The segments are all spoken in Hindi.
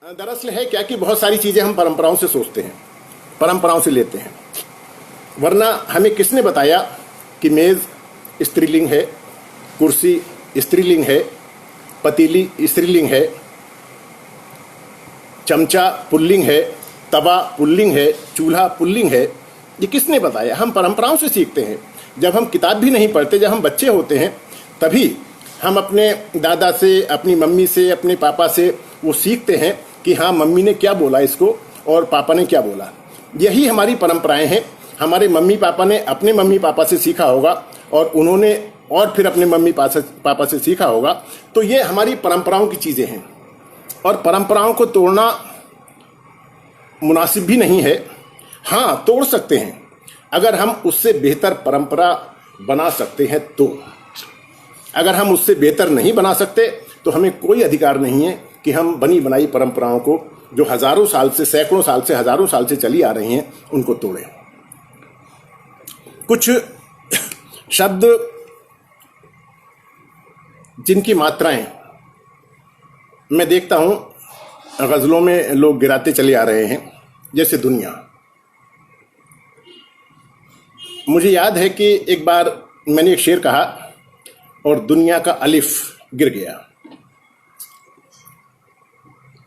दरअसल है क्या कि बहुत सारी चीज़ें हम परंपराओं से सोचते हैं, परंपराओं से लेते हैं, वरना हमें किसने बताया कि मेज़ स्त्रीलिंग है, कुर्सी स्त्रीलिंग है, पतीली स्त्रीलिंग है, चमचा पुल्लिंग है, तवा पुल्लिंग है, चूल्हा पुल्लिंग है। ये किसने बताया? हम परंपराओं से सीखते हैं। जब हम किताब भी नहीं पढ़ते, जब हम बच्चे होते हैं, तभी हम अपने दादा से, अपनी मम्मी से, अपने पापा से वो सीखते हैं कि हाँ, मम्मी ने क्या बोला इसको और पापा ने क्या बोला। यही हमारी परंपराएं हैं। हमारे मम्मी पापा ने अपने मम्मी पापा से सीखा होगा और उन्होंने और फिर अपने मम्मी पापा से सीखा होगा। तो ये हमारी परंपराओं की चीज़ें हैं और परंपराओं को तोड़ना मुनासिब भी नहीं है। हाँ, तोड़ सकते हैं अगर हम उससे बेहतर परंपरा बना सकते हैं तो। अगर हम उससे बेहतर नहीं बना सकते तो हमें कोई अधिकार नहीं है कि हम बनी बनाई परंपराओं को, जो हजारों साल से, सैकड़ों साल से, हजारों साल से चली आ रही हैं, उनको तोड़ें। कुछ शब्द जिनकी मात्राएं मैं देखता हूं गजलों में लोग गिराते चले आ रहे हैं, जैसे दुनिया। मुझे याद है कि एक बार मैंने एक शेर कहा और दुनिया का अलिफ गिर गया।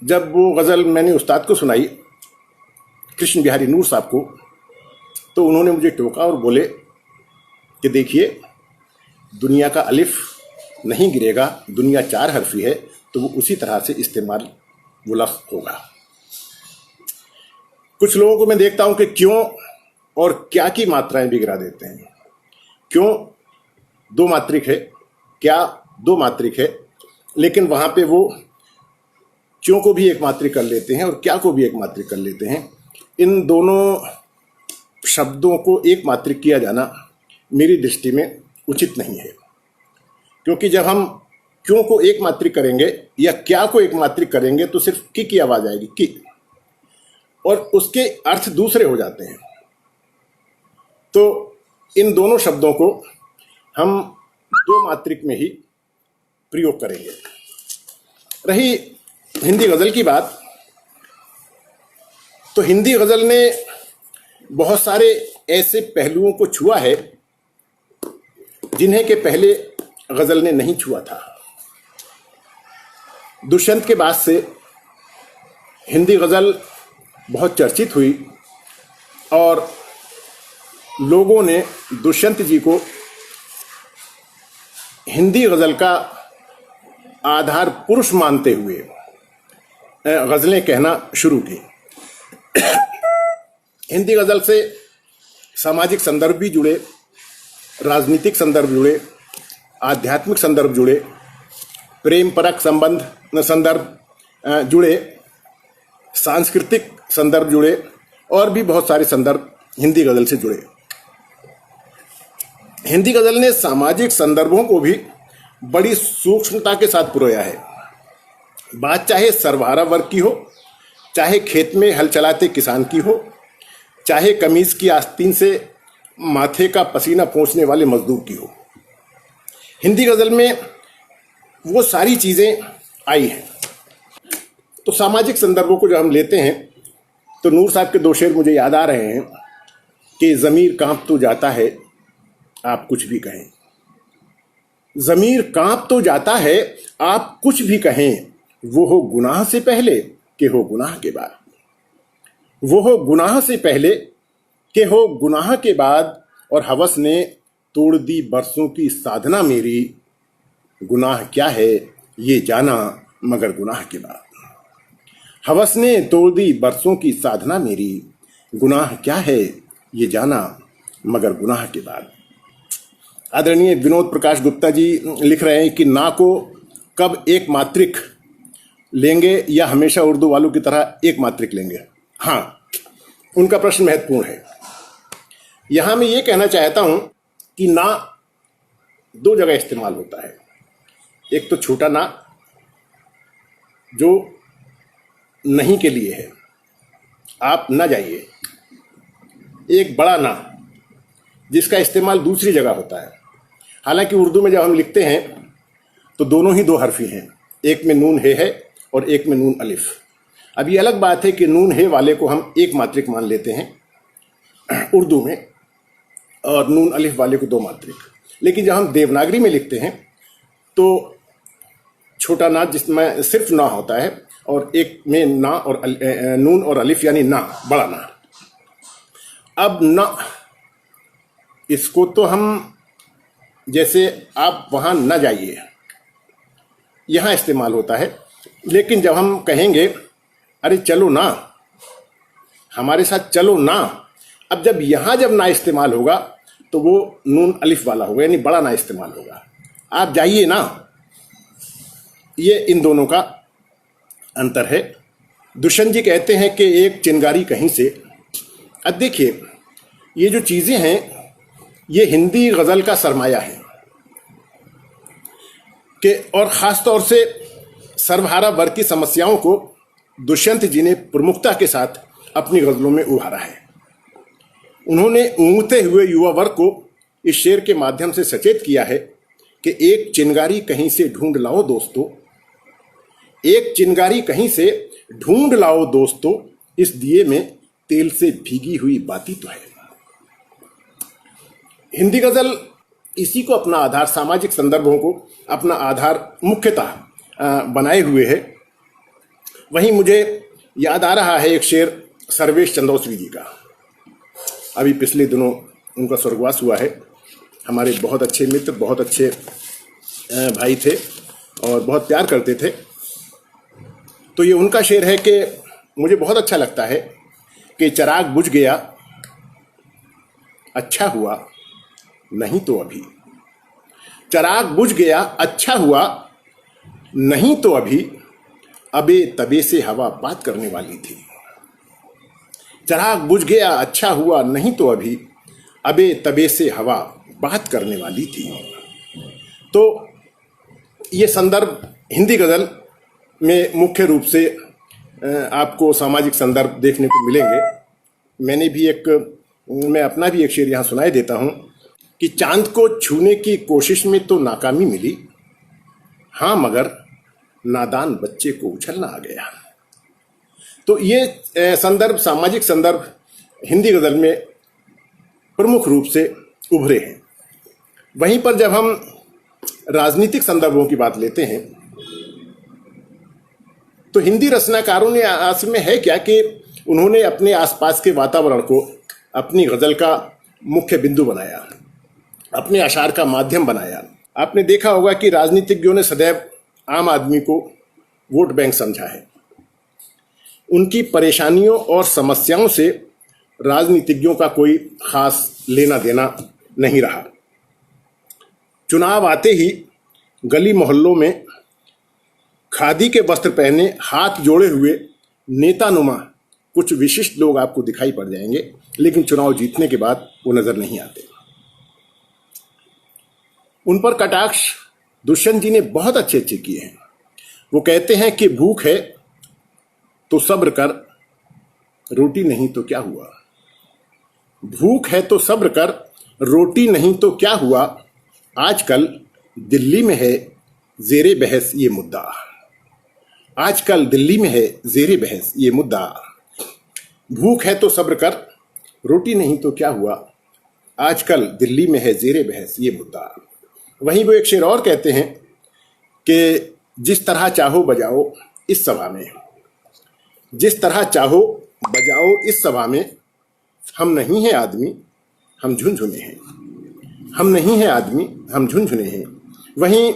जब वो गज़ल मैंने उस्ताद को सुनाई, कृष्ण बिहारी नूर साहब को, तो उन्होंने मुझे टोका और बोले कि देखिए, दुनिया का अलिफ नहीं गिरेगा, दुनिया 4 हर्फी है, तो वो उसी तरह से इस्तेमाल वो लफ्ज़ होगा। कुछ लोगों को मैं देखता हूं कि क्यों और क्या की मात्राएं भी गिरा देते हैं। क्यों 2 मात्रिक है, क्या 2 मात्रिक है, लेकिन वहां पे वो क्यों को भी एक मात्रिक कर लेते हैं और क्या को भी एक मात्रिक कर लेते हैं। इन दोनों शब्दों को एक मात्रिक किया जाना मेरी दृष्टि में उचित नहीं है, क्योंकि जब हम क्यों को एक मात्रिक करेंगे या क्या को एक मात्रिक करेंगे तो सिर्फ की आवाज आएगी, की, और उसके अर्थ दूसरे हो जाते हैं। तो इन दोनों शब्दों को हम 2 मात्रिक में ही प्रयोग करेंगे। रही हिंदी गज़ल की बात, तो हिंदी गज़ल ने बहुत सारे ऐसे पहलुओं को छुआ है जिन्हें के पहले गज़ल ने नहीं छुआ था। दुष्यंत के बाद से हिंदी गज़ल बहुत चर्चित हुई और लोगों ने दुष्यंत जी को हिंदी गज़ल का आधार पुरुष मानते हुए गज़लें कहना शुरू की। हिंदी गज़ल से सामाजिक संदर्भ भी जुड़े, राजनीतिक संदर्भ जुड़े, आध्यात्मिक संदर्भ जुड़े, प्रेम परक संदर्भ जुड़े, सांस्कृतिक संदर्भ जुड़े और भी बहुत सारे संदर्भ हिंदी गज़ल से जुड़े। हिंदी गज़ल ने सामाजिक संदर्भों को भी बड़ी सूक्ष्मता के साथ पुरोया है। बात चाहे सर्वहारा वर्ग की हो, चाहे खेत में हल चलाते किसान की हो, चाहे कमीज की आस्तीन से माथे का पसीना पोंछने वाले मजदूर की हो, हिंदी गज़ल में वो सारी चीज़ें आई हैं। तो सामाजिक संदर्भों को जब हम लेते हैं तो नूर साहब के 2 शेर मुझे याद आ रहे हैं कि ज़मीर कांप तो जाता है, आप कुछ भी कहें। ज़मीर कांप तो जाता है, आप कुछ भी कहें, वो हो गुनाह से पहले कि हो गुनाह के बाद। वो हो गुनाह से पहले कि हो गुनाह के बाद, और हवस ने तोड़ दी बरसों की साधना मेरी, गुनाह क्या है ये जाना मगर गुनाह के बाद। हवस ने तोड़ दी बरसों की साधना मेरी, गुनाह क्या है ये जाना मगर गुनाह के बाद। आदरणीय विनोद प्रकाश गुप्ता जी लिख रहे हैं कि ना को कब एक मात्रिक लेंगे या हमेशा उर्दू वालों की तरह एक मात्रिक लेंगे। हाँ, उनका प्रश्न महत्वपूर्ण है। यहां मैं ये कहना चाहता हूं कि ना 2 जगह इस्तेमाल होता है। एक तो छोटा ना जो नहीं के लिए है, आप ना जाइए। एक बड़ा ना जिसका इस्तेमाल दूसरी जगह होता है। हालांकि उर्दू में जब हम लिखते हैं तो दोनों ही 2 हर्फी हैं, एक में नून है और एक में नून अलिफ। अब ये अलग बात है कि नून है वाले को हम एक मात्रिक मान लेते हैं उर्दू में और नून अलिफ वाले को दो मात्रिक, लेकिन जब हम देवनागरी में लिखते हैं तो छोटा ना जिसमें सिर्फ ना होता है और एक में ना और नून और अलिफ यानी ना, बड़ा ना। अब ना इसको तो हम जैसे आप वहां न जाइए यहां इस्तेमाल होता है, लेकिन जब हम कहेंगे अरे चलो ना, हमारे साथ चलो ना, अब जब यहां जब ना इस्तेमाल होगा तो वो नून अलिफ वाला होगा यानी बड़ा ना इस्तेमाल होगा। आप जाइए ना, ये इन दोनों का अंतर है। दुष्यंत जी कहते हैं कि एक चिंगारी कहीं से। अब देखिए ये जो चीजें हैं ये हिंदी गजल का सरमाया है कि और ख़ास तौर से सर्वहारा वर्ग की समस्याओं को दुष्यंत जी ने प्रमुखता के साथ अपनी गज़लों में उभारा है। उन्होंने ऊँघते हुए युवा वर्ग को इस शेर के माध्यम से सचेत किया है कि एक चिंगारी कहीं से ढूंढ लाओ दोस्तों, एक चिंगारी कहीं से ढूंढ लाओ दोस्तों, इस दिए में तेल से भीगी हुई बाती तो है। हिंदी गज़ल इसी को अपना आधार, सामाजिक संदर्भों को अपना आधार मुख्यतः बनाए हुए है। वहीं मुझे याद आ रहा है एक शेर सर्वेश चंद्रौश्री जी का। अभी पिछले दिनों उनका स्वर्गवास हुआ है। हमारे बहुत अच्छे मित्र, बहुत अच्छे भाई थे और बहुत प्यार करते थे। तो ये उनका शेर है कि मुझे बहुत अच्छा लगता है कि चिराग बुझ गया अच्छा हुआ नहीं तो अभी, चिराग बुझ गया अच्छा हुआ नहीं तो अभी, अबे तबे से हवा बात करने वाली थी। चिराग बुझ गया अच्छा हुआ नहीं तो अभी, अबे तबे से हवा बात करने वाली थी। तो ये संदर्भ हिंदी गज़ल में मुख्य रूप से आपको सामाजिक संदर्भ देखने को मिलेंगे। मैं अपना भी एक शेर यहाँ सुनाई देता हूँ कि चांद को छूने की कोशिश में तो नाकामी मिली, हाँ मगर नादान बच्चे को उछलना आ गया। तो ये संदर्भ, सामाजिक संदर्भ हिंदी गज़ल में प्रमुख रूप से उभरे हैं। वहीं पर जब हम राजनीतिक संदर्भों की बात लेते हैं तो हिंदी रचनाकारों ने असल में है क्या कि उन्होंने अपने आसपास के वातावरण को अपनी गज़ल का मुख्य बिंदु बनाया, अपने अशार का माध्यम बनाया। आपने देखा होगा कि राजनीतिज्ञों ने सदैव आम आदमी को वोट बैंक समझा है। उनकी परेशानियों और समस्याओं से राजनीतिज्ञों का कोई खास लेना देना नहीं रहा। चुनाव आते ही गली मोहल्लों में खादी के वस्त्र पहने हाथ जोड़े हुए नेतानुमा कुछ विशिष्ट लोग आपको दिखाई पड़ जाएंगे, लेकिन चुनाव जीतने के बाद वो नजर नहीं आते। उन पर कटाक्ष दुष्यंत जी ने बहुत अच्छे किए हैं। वो कहते हैं कि भूख है तो सब्र कर, रोटी नहीं तो क्या हुआ। भूख है तो सब्र कर, रोटी नहीं तो क्या हुआ। आजकल दिल्ली में है जेरे बहस ये मुद्दा। आजकल दिल्ली में है जेरे बहस ये मुद्दा। भूख है तो सब्र कर, रोटी नहीं तो क्या हुआ। आजकल दिल्ली में है जेरे बहस ये मुद्दा। वहीं वो एक शेर और कहते हैं कि जिस तरह चाहो बजाओ इस सभा में, जिस तरह चाहो बजाओ इस सभा में, हम नहीं हैं आदमी हम झुनझुने हैं। हम नहीं हैं आदमी हम झुनझुने हैं। वहीं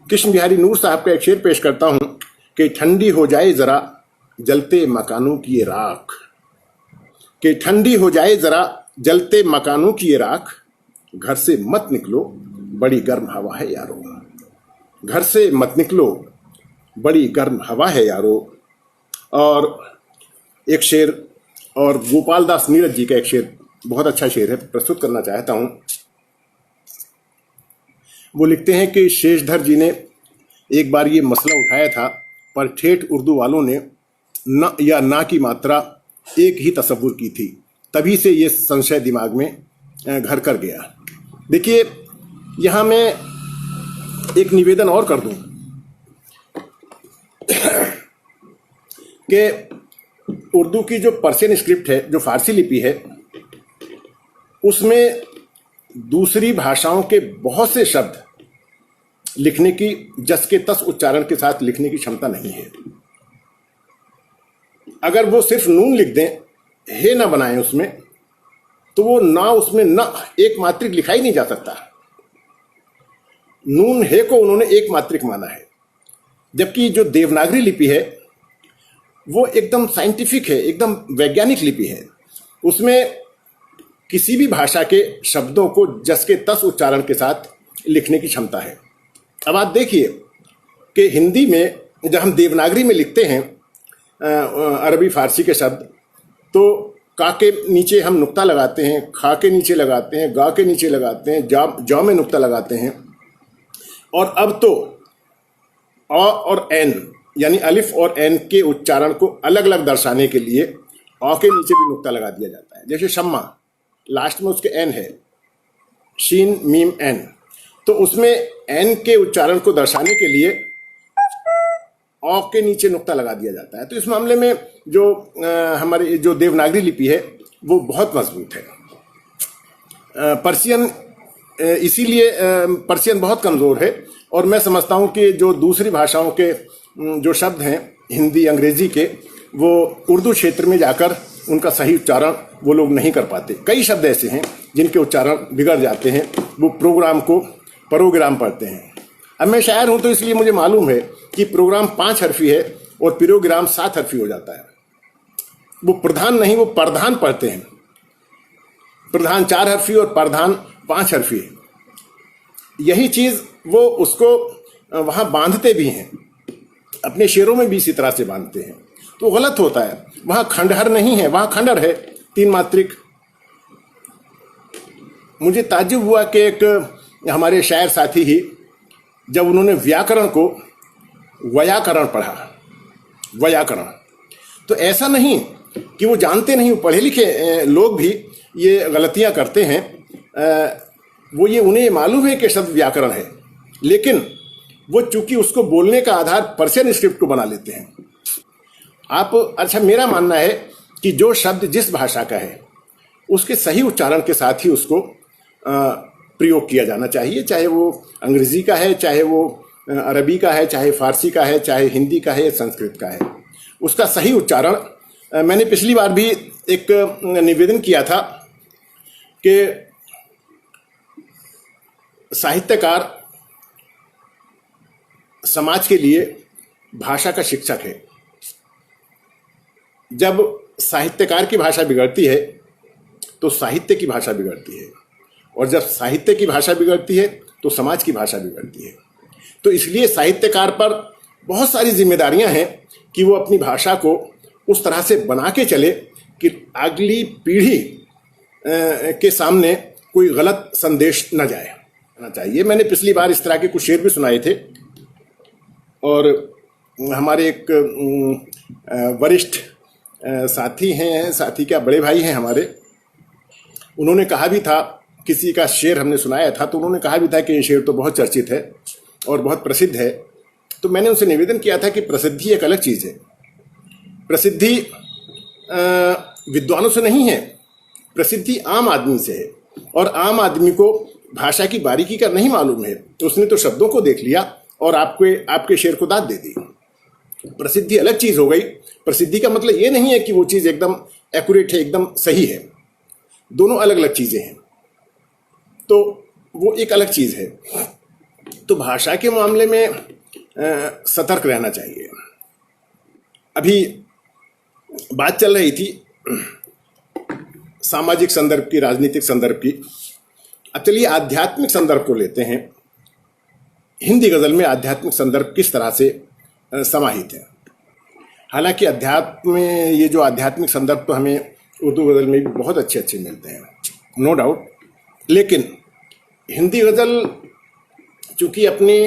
कृष्ण बिहारी नूर साहब का एक शेर पेश करता हूं कि ठंडी हो जाए जरा जलते मकानों की ये राख, कि ठंडी हो जाए जरा जलते मकानों की ये राख। घर से मत निकलो बड़ी गर्म हवा है यारो। घर से मत निकलो बड़ी गर्म हवा है यारो। और एक शेर और गोपाल दास नीरज जी का एक शेर बहुत अच्छा शेर है, प्रस्तुत करना चाहता हूं। वो लिखते हैं कि शेषधर जी ने एक बार ये मसला उठाया था, पर ठेठ उर्दू वालों ने न या ना की मात्रा एक ही तस्वुर की थी, तभी से ये संशय दिमाग में घर कर गया। देखिए यहाँ मैं एक निवेदन और कर दूं कि उर्दू की जो पर्शियन स्क्रिप्ट है, जो फारसी लिपि है, उसमें दूसरी भाषाओं के बहुत से शब्द लिखने की जस के तस उच्चारण के साथ लिखने की क्षमता नहीं है। अगर वो सिर्फ नून लिख दें, हे ना बनाएं उसमें, तो वो ना, उसमें ना एक मात्रिक लिखा ही नहीं जा सकता। नून हे को उन्होंने एक मात्रिक माना है, जबकि जो देवनागरी लिपि है वो एकदम साइंटिफिक है, एकदम वैज्ञानिक लिपि है। उसमें किसी भी भाषा के शब्दों को जस के तस उच्चारण के साथ लिखने की क्षमता है। अब आप देखिए कि हिंदी में जब हम देवनागरी में लिखते हैं अरबी फारसी के शब्द, तो का के नीचे हम नुक्ता लगाते हैं, खा के नीचे लगाते हैं, गा के नीचे लगाते हैं, जौ में नुक्ता लगाते हैं। और अब तो अ और एन यानी अलिफ और एन के उच्चारण को अलग अलग दर्शाने के लिए अ के नीचे भी नुक्ता लगा दिया जाता है। जैसे शम्मा, लास्ट में उसके एन है, शीन मीम एन, तो उसमें एन के उच्चारण को दर्शाने के लिए अ के नीचे नुक्ता लगा दिया जाता है। तो इस मामले में जो हमारी जो देवनागरी लिपि है वो बहुत मजबूत है। पर्शियन, इसीलिए पर्शियन बहुत कमज़ोर है। और मैं समझता हूँ कि जो दूसरी भाषाओं के जो शब्द हैं, हिंदी अंग्रेजी के, वो उर्दू क्षेत्र में जाकर उनका सही उच्चारण वो लोग नहीं कर पाते। कई शब्द ऐसे हैं जिनके उच्चारण बिगड़ जाते हैं, वो प्रोग्राम को प्रोग्राम पढ़ते हैं। अब मैं शायर हूं तो इसलिए मुझे मालूम है कि प्रोग्राम 5 हरफी है और प्रोग्राम 7 हरफी हो जाता है। वो प्रधान नहीं, वो प्रधान पढ़ते हैं। प्रधान 4 हरफी और प्रधान 5 हरफी है। यही चीज वो उसको वहां बांधते भी हैं, अपने शेरों में भी इसी तरह से बांधते हैं। तो गलत होता है। वहां खंडहर नहीं है, वहां खंडहर है, 3 मात्रिक। मुझे ताज्जुब हुआ कि एक हमारे शायर साथी ही जब उन्होंने व्याकरण को व्याकरण पढ़ा, व्याकरण, तो ऐसा नहीं कि वो जानते नहीं, वो पढ़े लिखे लोग भी ये गलतियां करते हैं। वो ये उन्हें मालूम है कि शब्द व्याकरण है, लेकिन वो चूंकि उसको बोलने का आधार पर्शियन स्क्रिप्ट को बना लेते हैं। आप, अच्छा, मेरा मानना है कि जो शब्द जिस भाषा का है उसके सही उच्चारण के साथ ही उसको प्रयोग किया जाना चाहिए, चाहे वो अंग्रेजी का है, चाहे वो अरबी का है, चाहे फारसी का है, चाहे हिंदी का है, संस्कृत का है। उसका सही उच्चारण, मैंने पिछली बार भी एक निवेदन किया था कि साहित्यकार समाज के लिए भाषा का शिक्षक है। जब साहित्यकार की भाषा बिगड़ती है तो साहित्य की भाषा बिगड़ती है, और जब साहित्य की भाषा बिगड़ती है तो समाज की भाषा बिगड़ती है। तो इसलिए साहित्यकार पर बहुत सारी जिम्मेदारियां हैं कि वो अपनी भाषा को उस तरह से बना के चले कि अगली पीढ़ी के सामने कोई गलत संदेश न जाए ना चाहिए। मैंने पिछली बार इस तरह के कुछ शेर भी सुनाए थे, और हमारे एक वरिष्ठ साथी हैं, साथी क्या बड़े भाई हैं हमारे, उन्होंने कहा भी था, किसी का शेर हमने सुनाया था तो उन्होंने कहा भी था कि ये शेर तो बहुत चर्चित है और बहुत प्रसिद्ध है। तो मैंने उनसे निवेदन किया था कि प्रसिद्धि एक अलग चीज़ है। प्रसिद्धि विद्वानों से नहीं है, प्रसिद्धि आम आदमी से है, और आम आदमी को भाषा की बारीकी का नहीं मालूम है, तो उसने तो शब्दों को देख लिया और आपके शेर को दाद दे दी। प्रसिद्धि अलग चीज़ हो गई। प्रसिद्धि का मतलब ये नहीं है कि वो चीज़ एकदम एक्यूरेट है, एकदम सही है। दोनों अलग अलग चीज़ें हैं, तो वो एक अलग चीज़ है। तो भाषा के मामले में सतर्क रहना चाहिए। अभी बात चल रही थी सामाजिक संदर्भ की, राजनीतिक संदर्भ की। अब चलिए आध्यात्मिक संदर्भ को लेते हैं। हिंदी गज़ल में आध्यात्मिक संदर्भ किस तरह से समाहित है। हालांकि अध्यात्म में ये जो आध्यात्मिक संदर्भ तो हमें उर्दू गज़ल में भी बहुत अच्छे अच्छे मिलते हैं, नो डाउट, लेकिन हिंदी गज़ल चूँकि अपनी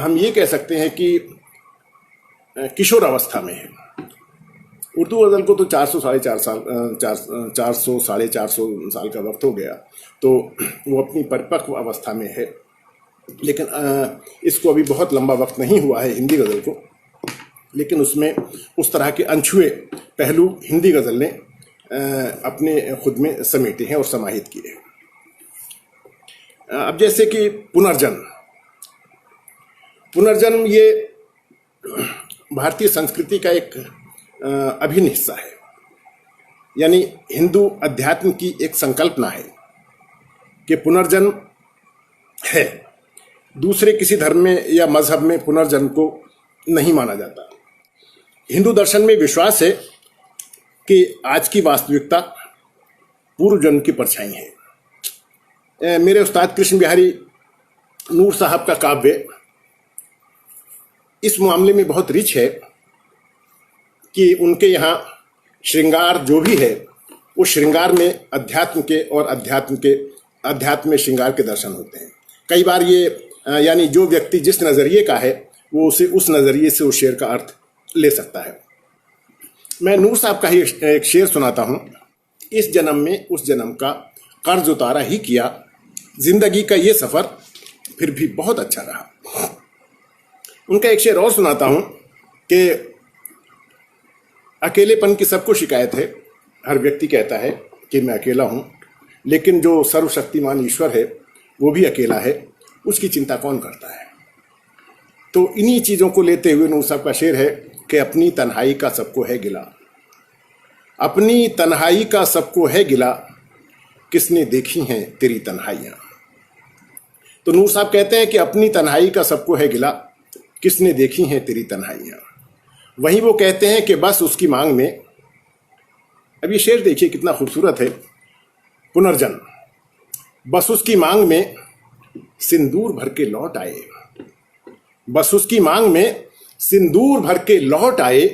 हम ये कह सकते हैं कि किशोर अवस्था में है। उर्दू गज़ल को तो 400 साढ़े 400 साल का वक्त हो गया, तो वो अपनी परिपक्व अवस्था में है। लेकिन इसको अभी बहुत लंबा वक्त नहीं हुआ है हिंदी गज़ल को। लेकिन उसमें उस तरह के अनछुए पहलू हिंदी गज़ल ने अपने खुद में समेटे हैं और समाहित किए हैं। अब जैसे कि पुनर्जन्म ये भारतीय संस्कृति का एक अभिन्न हिस्सा है, यानी हिंदू अध्यात्म की एक संकल्पना है कि पुनर्जन्म है। दूसरे किसी धर्म में या मजहब में पुनर्जन्म को नहीं माना जाता। हिंदू दर्शन में विश्वास है कि आज की वास्तविकता पूर्व जन्म की परछाई है। मेरे उस्ताद कृष्ण बिहारी नूर साहब का काव्य इस मामले में बहुत रिच है कि उनके यहाँ श्रृंगार जो भी है वो श्रृंगार में अध्यात्म के और अध्यात्म में श्रृंगार के दर्शन होते हैं। कई बार ये यानी जो व्यक्ति जिस नज़रिए का है वो उसे उस नज़रिए से उस शेर का अर्थ ले सकता है। मैं नूर साहब का ही एक शेर सुनाता हूँ। इस जन्म में उस जन्म का कर्ज उतारा ही किया, जिंदगी का ये सफ़र फिर भी बहुत अच्छा रहा। उनका एक शेर और सुनाता हूँ कि अकेलेपन की सबको शिकायत है। हर व्यक्ति कहता है कि मैं अकेला हूँ, लेकिन जो सर्वशक्तिमान ईश्वर है वो भी अकेला है, उसकी चिंता कौन करता है। तो इन्हीं चीज़ों को लेते हुए नूर साहब का शेर है कि अपनी तन्हाई का सबको है गिला, अपनी तन्हाई का सबको है गिला, किसने देखी हैं तेरी तन्हाइयाँ। तो नूर साहब कहते हैं कि अपनी तन्हाई का सबको है गिला, किसने देखी हैं तेरी तन्हाइयाँ। वहीं वो कहते हैं कि बस उसकी मांग में, अब ये शेर देखिए कितना खूबसूरत है, पुनर्जन्म, बस उसकी मांग में सिंदूर भर के लौट आए, बस उसकी मांग में सिंदूर भर के लौट आए,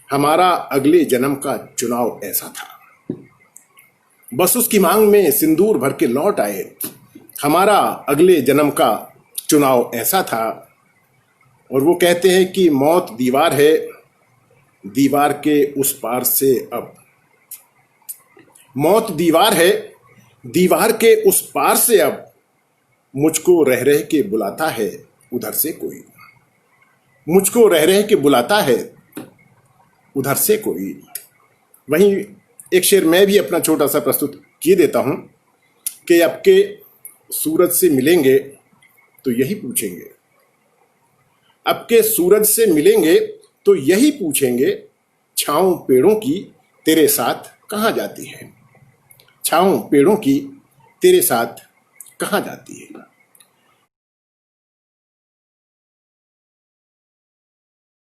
हमारा अगले जन्म का चुनाव ऐसा था। बस उसकी मांग में सिंदूर भर के लौट आए, हमारा अगले जन्म का चुनाव ऐसा था। और वो कहते हैं कि मौत दीवार है, दीवार के उस पार से अब, मौत दीवार है, दीवार के उस पार से अब, मुझको रह रह के बुलाता है उधर से कोई, मुझको रह रह के बुलाता है उधर से कोई। वहीं एक शेर मैं भी अपना छोटा सा प्रस्तुत किए देता हूं कि अब के सूरज से मिलेंगे तो यही पूछेंगे, अब के सूरज से मिलेंगे तो यही पूछेंगे, छाँव पेड़ों की तेरे साथ कहाँ जाती है, छाँव पेड़ों की तेरे साथ कहाँ जाती है।